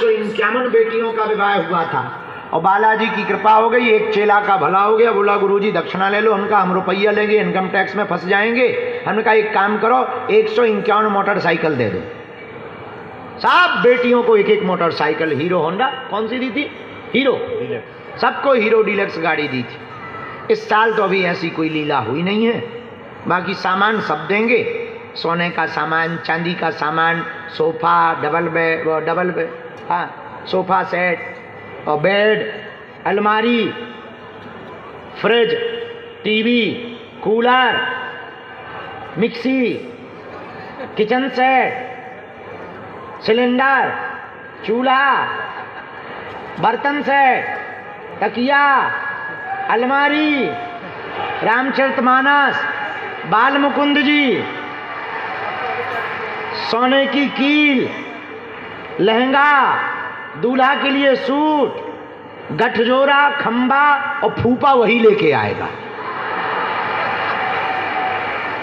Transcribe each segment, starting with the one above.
151 बेटियों का विवाह हुआ था और बालाजी की कृपा हो गई, एक चेला का भला हो गया। बोला गुरुजी दक्षिणा ले लो। उनका हम रुपया लेंगे, इनकम टैक्स में फंस जाएंगे। हमने कहा एक काम करो, 151 मोटरसाइकिल दे दो। सब बेटियों को एक एक मोटरसाइकिल, हीरो होंडा कौन सी दी थी, हीरो, सबको हीरो डीलक्स गाड़ी दी थी। इस साल तो अभी ऐसी कोई लीला हुई नहीं है। बाकी सामान सब देंगे, सोने का सामान, चांदी का सामान, सोफा, डबल बेड, हाँ सोफा सेट और बेड, अलमारी, fridge, TV, cooler, mixie, kitchen set, cylinder, चूल्हा, बर्तन सेट, तकिया, अलमारी, रामचरितमानस, बाल मुकुंद जी, सोने की कील, लहंगा, दूल्हा के लिए सूट, गठजोरा, खंबा और फूफा वही लेके आएगा।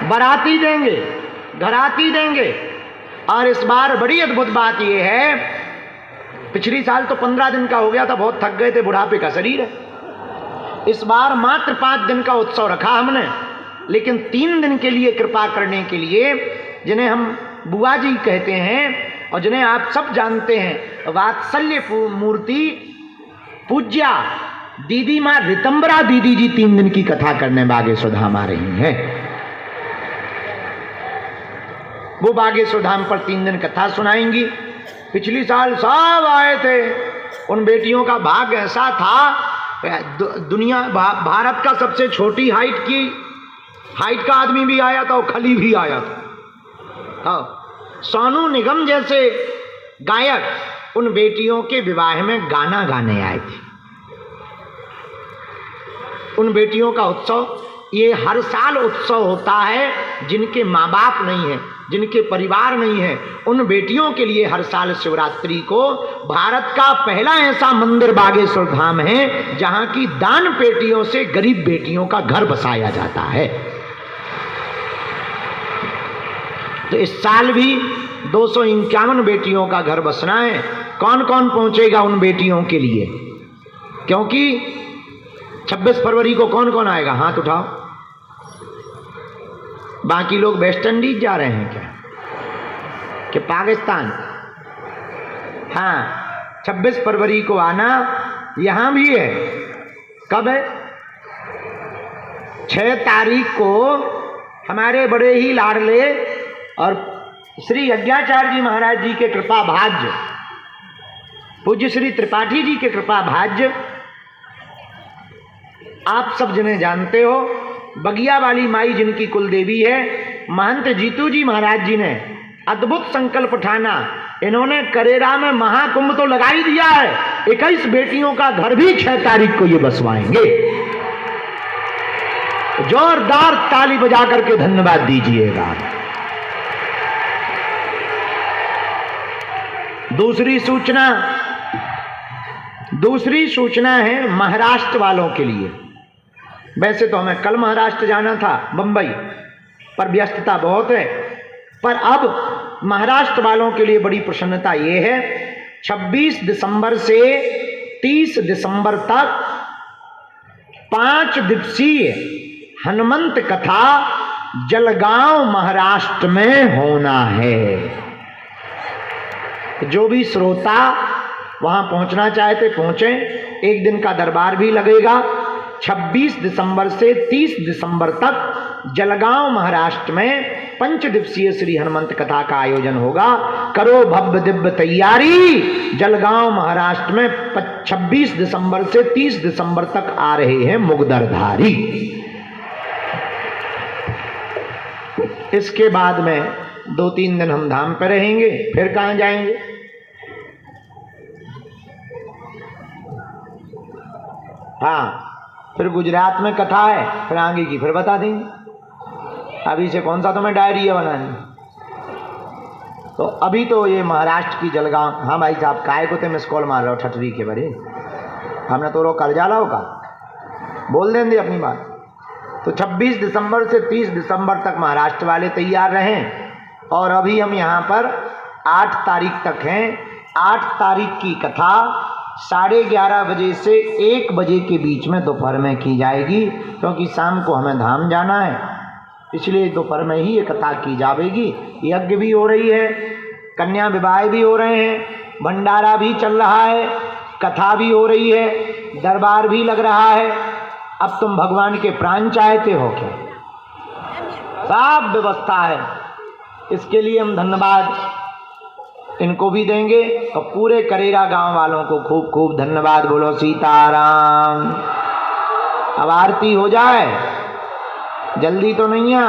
बाराती देंगे, घराती देंगे। और इस बार बड़ी अद्भुत बात यह है, पिछली साल तो 15 दिन का हो गया था, बहुत थक गए थे, बुढ़ापे का शरीर है। इस बार मात्र 5 दिन का उत्सव रखा हमने, लेकिन 3 दिन के लिए कृपा करने के लिए, जिन्हें हम बुआ जी कहते हैं और जिन्हें आप सब जानते हैं, वात्सल्य मूर्ति पूज्या दीदी माँ रितंबरा दीदी जी 3 दिन की कथा करने बागेश्वर धाम आ रही हैं। वो बागेश्वर धाम पर 3 दिन कथा सुनाएंगी। पिछली साल सब आए थे। उन बेटियों का भाग ऐसा था, दुनिया भारत का सबसे छोटी हाइट का आदमी भी आया था और खली भी आया था। हाँ, सोनू निगम जैसे गायक उन बेटियों के विवाह में गाना गाने आए थे। उन बेटियों का उत्सव, ये हर साल उत्सव होता है। जिनके माँ बाप नहीं है, जिनके परिवार नहीं है, उन बेटियों के लिए हर साल शिवरात्रि को भारत का पहला ऐसा मंदिर बागेश्वर धाम है जहां की दान पेटियों से गरीब बेटियों का घर बसाया जाता है। तो इस साल भी 251 बेटियों का घर बसना है। कौन कौन पहुंचेगा उन बेटियों के लिए? क्योंकि 26 फरवरी को कौन कौन आएगा? हाथ उठाओ। बाकी लोग वेस्ट इंडीज जा रहे हैं क्या, कि पाकिस्तान? हाँ, 26 फरवरी को आना। यहां भी है। कब है? 6 तारीख को हमारे बड़े ही लाडले और श्री यज्ञाचार्य जी महाराज जी के कृपा भाज्य, पूज्य श्री त्रिपाठी जी के कृपा भाज्य, आप सब जिन्हें जानते हो, बगिया वाली माई जिनकी कुल देवी है, महंत जीतू जी महाराज जी ने अद्भुत संकल्प ठाना। इन्होंने करेरा में महाकुंभ तो लगा ही दिया है, 21 बेटियों का घर भी 6 तारीख को ये बसवाएंगे। जोरदार ताली बजा करके धन्यवाद दीजिएगा। दूसरी सूचना है महाराष्ट्र वालों के लिए। वैसे तो हमें कल महाराष्ट्र जाना था, बंबई, पर व्यस्तता बहुत है। पर अब महाराष्ट्र वालों के लिए बड़ी प्रसन्नता ये है, 26 दिसंबर से 30 दिसंबर तक 5 दिवसीय हनुमंत कथा जलगांव महाराष्ट्र में होना है। जो भी श्रोता वहां पहुंचना चाहते पहुंचे। एक दिन का दरबार भी लगेगा। 26 दिसंबर से 30 दिसंबर तक जलगांव महाराष्ट्र में 5 दिवसीय श्री हनुमंत कथा का आयोजन होगा। करो भव्य दिव्य तैयारी। जलगांव महाराष्ट्र में 26 दिसंबर से 30 दिसंबर तक आ रहे हैं मुगदरधारी। इसके बाद में 2-3 दिन हम धाम पर रहेंगे। फिर कहां जाएंगे? हाँ, फिर गुजरात में कथा है, फिर आगे की फिर बता देंगे। अभी से कौन सा तुम्हें डायरी है बनानी? तो अभी तो ये महाराष्ट्र की जलगांव। हाँ भाई साहब, काय को ते मिस कॉल मार रहे हो ठटरी के बारे? हमने तो रो कर जाला होगा, बोल देंगे अपनी बात। तो 26 दिसंबर से 30 दिसंबर तक महाराष्ट्र वाले तैयार रहें। और अभी हम यहाँ पर 8 तारीख तक हैं। 8 तारीख की कथा 11:30 बजे से 1 बजे के बीच में दोपहर में की जाएगी, क्योंकि शाम को हमें धाम जाना है, इसलिए दोपहर में ही ये कथा की जाएगी। यज्ञ भी हो रही है, कन्या विवाह भी हो रहे हैं, भंडारा भी चल रहा है, कथा भी हो रही है, दरबार भी लग रहा है। अब तुम भगवान के प्राण चाहते हो क्या? सब व्यवस्था है। इसके लिए हम धन्यवाद इनको भी देंगे और पूरे करेरा गांव वालों को खूब खूब धन्यवाद। बोलो सीताराम। अब आरती हो जाए, जल्दी तो नहीं है,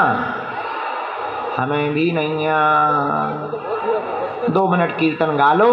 हमें भी नहीं है, 2 मिनट कीर्तन गा लो।